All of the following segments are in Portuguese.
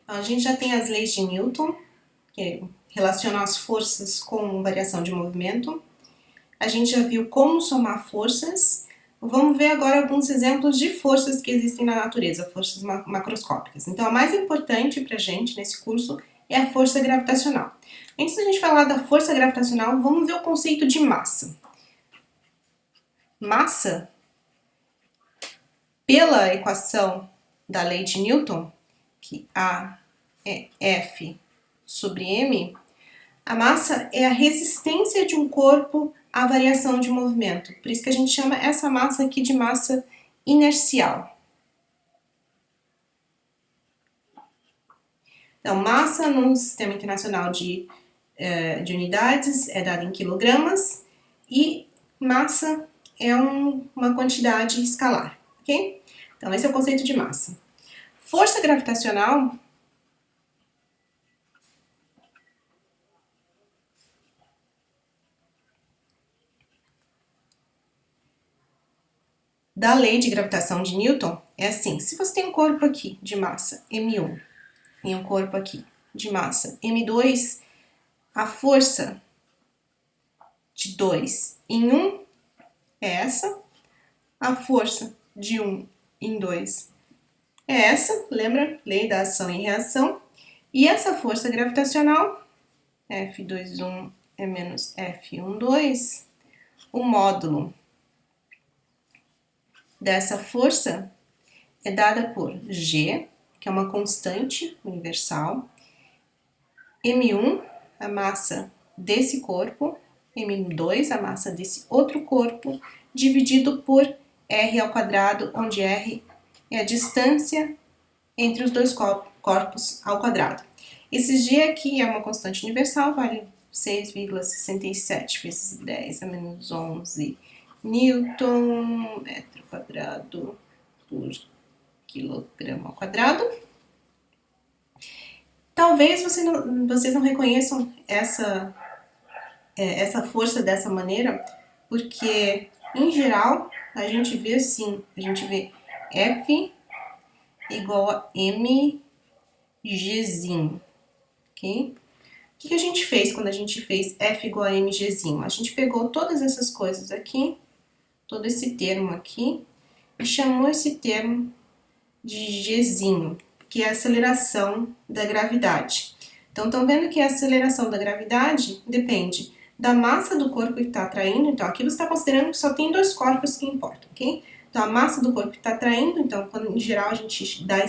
A gente já tem as leis de Newton, que relacionam as forças com variação de movimento. A gente já viu como somar forças. Vamos ver agora alguns exemplos de forças que existem na natureza, forças macroscópicas. Então, a mais importante para a gente nesse curso é a força gravitacional. Antes da gente falar da força gravitacional, vamos ver o conceito de massa. Massa, pela equação da lei de Newton, que A é F sobre m, a massa é a resistência de um corpo à variação de movimento. Por isso que a gente chama essa massa aqui de massa inercial. Então, massa no Sistema Internacional de Unidades é dada em quilogramas e massa é uma quantidade escalar, ok? Então, esse é o conceito de massa. Força gravitacional da lei de gravitação de Newton é assim: se você tem um corpo aqui de massa m1 e um corpo aqui de massa m2, a força de 2 em 1 é essa, a força de 1 em 2 é essa, lembra? Lei da ação e reação. E essa força gravitacional, F21 é menos F12, o módulo dessa força é dada por G, que é uma constante universal, M1, a massa desse corpo, M2, a massa desse outro corpo, dividido por R ao quadrado, onde R é a distância entre os dois corpos ao quadrado. Esse G aqui é uma constante universal, vale 6,67 vezes 10 a menos 11 Newton, metro quadrado por quilograma ao quadrado. Talvez vocês não reconheçam essa força dessa maneira, porque, em geral, a gente vê assim, a gente vê F igual a mgzinho, ok? O que a gente fez quando a gente fez F igual a mgzinho? A gente pegou todas essas coisas aqui, todo esse termo aqui, e chamou esse termo de gzinho, que é a aceleração da gravidade. Então, estão vendo que a aceleração da gravidade depende da massa do corpo que está atraindo. Então, aqui você está considerando que só tem dois corpos que importam, ok? Então, a massa do corpo que está atraindo, então, quando, em geral, a gente dá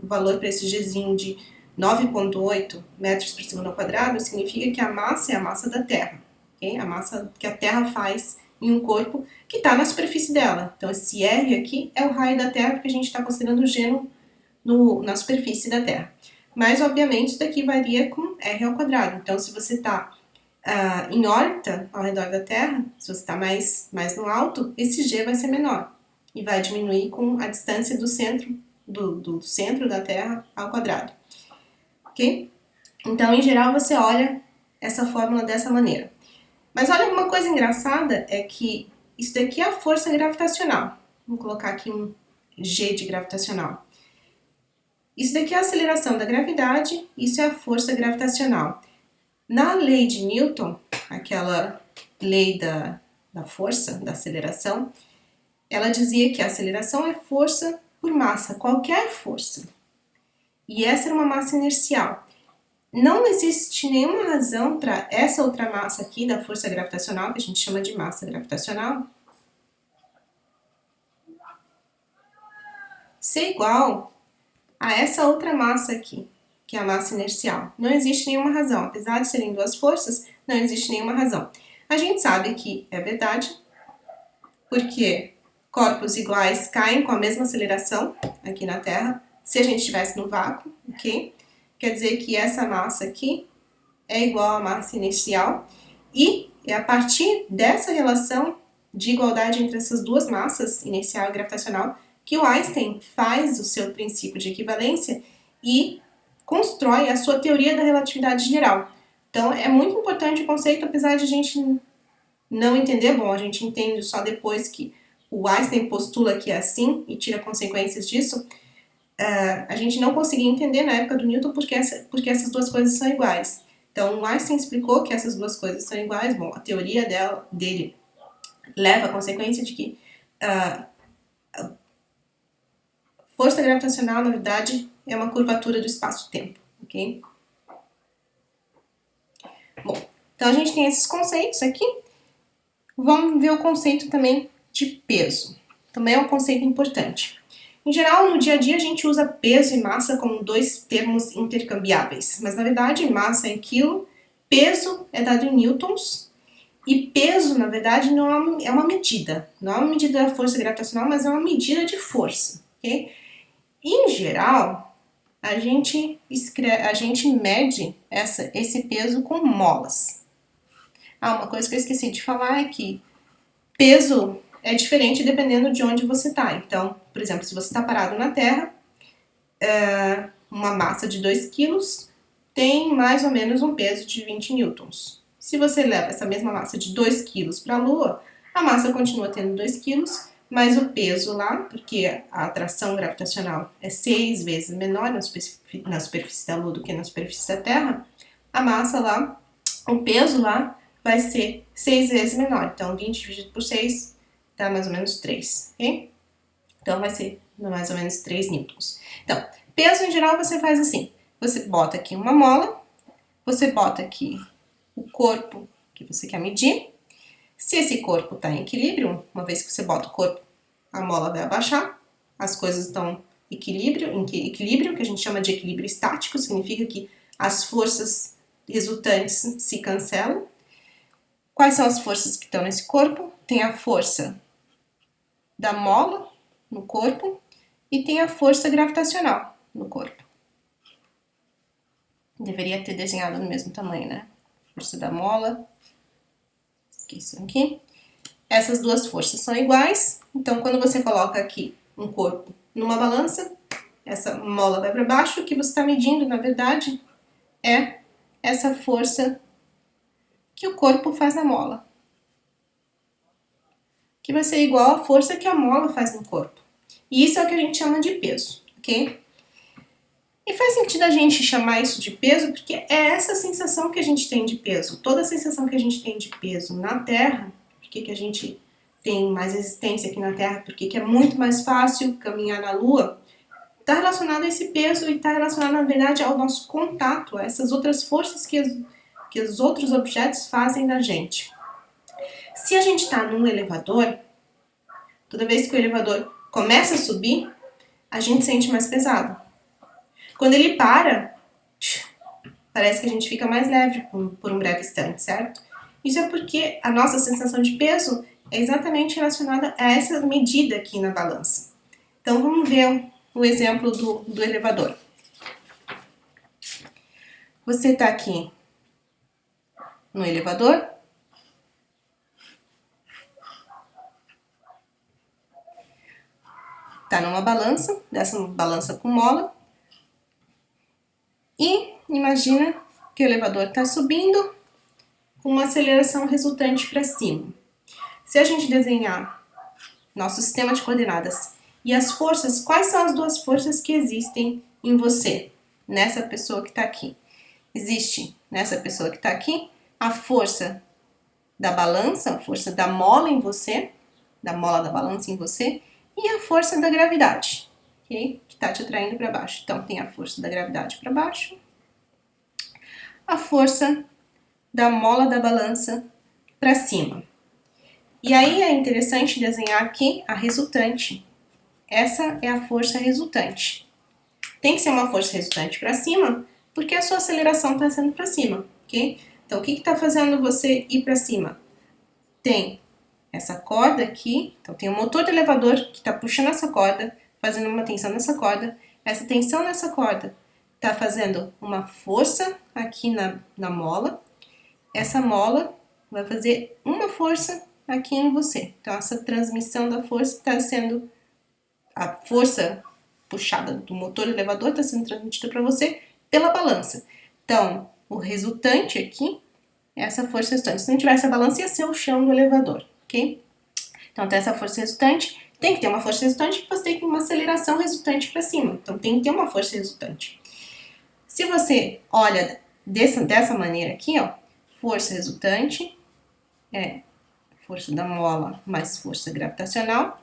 o valor para esse Gzinho de 9,8 metros por segundo ao quadrado, significa que a massa é a massa da Terra, ok? A massa que a Terra faz em um corpo que está na superfície dela. Então, esse R aqui é o raio da Terra, porque a gente está considerando o G na superfície da Terra. Mas, obviamente, isso daqui varia com R ao quadrado. Então, se você está em órbita ao redor da Terra, se você está mais no alto, esse G vai ser menor e vai diminuir com a distância do centro da Terra ao quadrado, ok? Então, em geral, você olha essa fórmula dessa maneira. Mas olha, uma coisa engraçada é que isso daqui é a força gravitacional. Vou colocar aqui um G de gravitacional. Isso daqui é a aceleração da gravidade, isso é a força gravitacional. Na lei de Newton, aquela lei da força, da aceleração, ela dizia que a aceleração é força por massa, qualquer força. E essa era uma massa inercial. Não existe nenhuma razão para essa outra massa aqui da força gravitacional, que a gente chama de massa gravitacional, ser igual a essa outra massa aqui, que é a massa inercial. Não existe nenhuma razão. Apesar de serem duas forças, não existe nenhuma razão. A gente sabe que é verdade, porque corpos iguais caem com a mesma aceleração aqui na Terra, se a gente estivesse no vácuo, ok? Quer dizer que essa massa aqui é igual à massa inicial, e é a partir dessa relação de igualdade entre essas duas massas, inercial e gravitacional, que o Einstein faz o seu princípio de equivalência e constrói a sua teoria da relatividade geral. Então, é muito importante o conceito, apesar de a gente não entender, bom, a gente entende só depois que o Einstein postula que é assim e tira consequências disso, a gente não conseguia entender na época do Newton porque essas duas coisas são iguais. Então, o Einstein explicou que essas duas coisas são iguais. Bom, a teoria dele leva à consequência de que a força gravitacional, na verdade, é uma curvatura do espaço-tempo, ok? Bom, então a gente tem esses conceitos aqui. Vamos ver o conceito também de peso. Também é um conceito importante. Em geral, no dia a dia, a gente usa peso e massa como dois termos intercambiáveis, mas na verdade, massa é em quilo, peso é dado em newtons, e peso, na verdade, não é uma medida. Não é uma medida da força gravitacional, mas é uma medida de força, ok? Em geral, a gente mede esse peso com molas. Uma coisa que eu esqueci de falar é que peso é diferente dependendo de onde você está. Então, por exemplo, se você está parado na Terra, uma massa de 2 quilos tem mais ou menos um peso de 20 newtons. Se você leva essa mesma massa de 2 quilos para a Lua, a massa continua tendo 2 quilos, mas o peso lá, porque a atração gravitacional é 6 vezes menor na superfície da Lua do que na superfície da Terra, a massa lá, o peso lá, vai ser 6 vezes menor. Então, 20 dividido por 6 dá mais ou menos 3, ok? Então, vai ser mais ou menos 3 newtons. Então, peso em geral você faz assim. Você bota aqui uma mola, você bota aqui o corpo que você quer medir. Se esse corpo está em equilíbrio, uma vez que você bota o corpo, a mola vai abaixar, as coisas estão em equilíbrio, que a gente chama de equilíbrio estático, significa que as forças resultantes se cancelam. Quais são as forças que estão nesse corpo? Tem a força da mola no corpo e tem a força gravitacional no corpo. Deveria ter desenhado no mesmo tamanho, né? Força da mola. Esqueci aqui. Essas duas forças são iguais, então quando você coloca aqui um corpo numa balança, essa mola vai para baixo, o que você está medindo, na verdade, é essa força que o corpo faz na mola, que vai ser igual à força que a mola faz no corpo. E isso é o que a gente chama de peso, ok? E faz sentido a gente chamar isso de peso porque é essa sensação que a gente tem de peso. Toda a sensação que a gente tem de peso na Terra, porque a gente tem mais resistência aqui na Terra, porque é muito mais fácil caminhar na Lua, está relacionado a esse peso e está relacionado, na verdade, ao nosso contato, a essas outras forças que os outros objetos fazem na gente. Se a gente está num elevador, toda vez que o elevador começa a subir, a gente sente mais pesado. Quando ele para, parece que a gente fica mais leve por um breve instante, certo? Isso é porque a nossa sensação de peso é exatamente relacionada a essa medida aqui na balança. Então, vamos ver o exemplo do elevador. Você está aqui no elevador. Está numa balança, dessa balança com mola. E imagina que o elevador está subindo com uma aceleração resultante para cima. Se a gente desenhar nosso sistema de coordenadas e as forças, quais são as duas forças que existem em você, nessa pessoa que está aqui? Existe nessa pessoa que está aqui a força da balança, a força da mola em você, da mola da balança em você, e a força da gravidade, okay? Que está te atraindo para baixo. Então, tem a força da gravidade para baixo, a força da mola da balança para cima. E aí é interessante desenhar aqui a resultante. Essa é a força resultante. Tem que ser uma força resultante para cima, porque a sua aceleração está sendo para cima, ok? Então, o que está fazendo você ir para cima? Tem essa corda aqui, então tem o motor do elevador que está puxando essa corda, fazendo uma tensão nessa corda. Essa tensão nessa corda está fazendo uma força aqui na mola. Essa mola vai fazer uma força aqui em você. Então, essa transmissão da força está sendo... A força puxada do motor do elevador está sendo transmitida para você pela balança. Então, o resultante aqui é essa força resultante. Se não tivesse a balança, ia ser o chão do elevador, ok? Então, tem essa força resultante Tem que ter uma força resultante porque você tem uma aceleração resultante para cima. Então, tem que ter uma força resultante. Se você olha dessa maneira aqui, ó, força resultante é força da mola mais força gravitacional.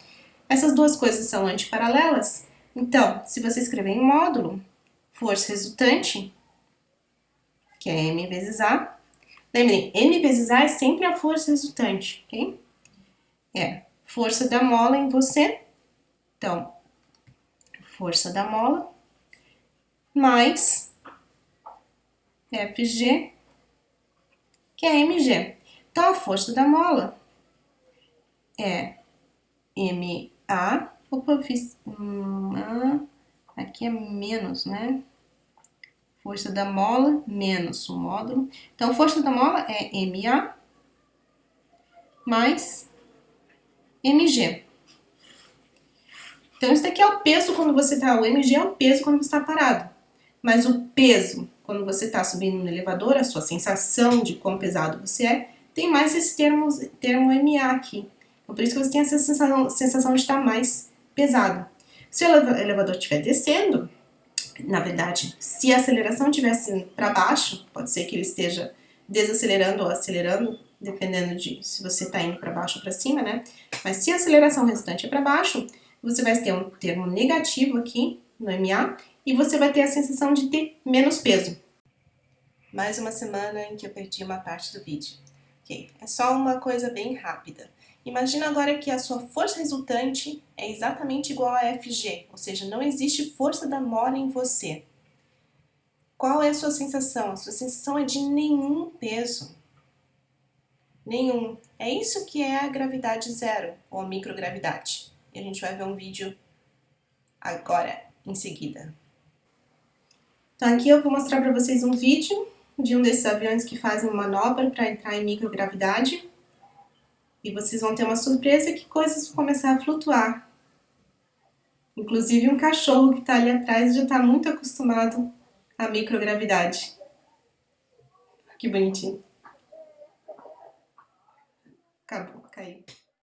Essas duas coisas são antiparalelas. Então, se você escrever em módulo, força resultante, que é M vezes A. Lembrem, M vezes A é sempre a força resultante, ok? É força da mola em você. Então, força da mola mais Fg, que é Mg. Então, a força da mola é Ma. Opa, eu fiz... aqui é menos, né? Força da mola menos o módulo. Então, força da mola é Ma mais Mg. Então, isso daqui é o peso quando você está... O Mg é o peso quando você está parado. Mas o peso, quando você está subindo no elevador, a sua sensação de quão pesado você é, tem mais esse termo Ma aqui. Então, por isso que você tem essa sensação de estar mais pesado. Se o elevador estiver descendo, na verdade, se a aceleração estivesse para baixo, pode ser que ele esteja desacelerando ou acelerando, dependendo de se você está indo para baixo ou para cima, né? Mas se a aceleração resultante é para baixo, você vai ter um termo negativo aqui no Ma e você vai ter a sensação de ter menos peso. Mais uma semana em que eu perdi uma parte do vídeo. Ok, é só uma coisa bem rápida. Imagina agora que a sua força resultante é exatamente igual a Fg, ou seja, não existe força da mola em você. Qual é a sua sensação? A sua sensação é de nenhum peso. Nenhum. É isso que é a gravidade zero, ou a microgravidade. E a gente vai ver um vídeo agora, em seguida. Então aqui eu vou mostrar para vocês um vídeo de um desses aviões que fazem uma manobra para entrar em microgravidade. E vocês vão ter uma surpresa que coisas vão começar a flutuar. Inclusive um cachorro que está ali atrás já está muito acostumado à microgravidade. Que bonitinho. Acabou, caiu.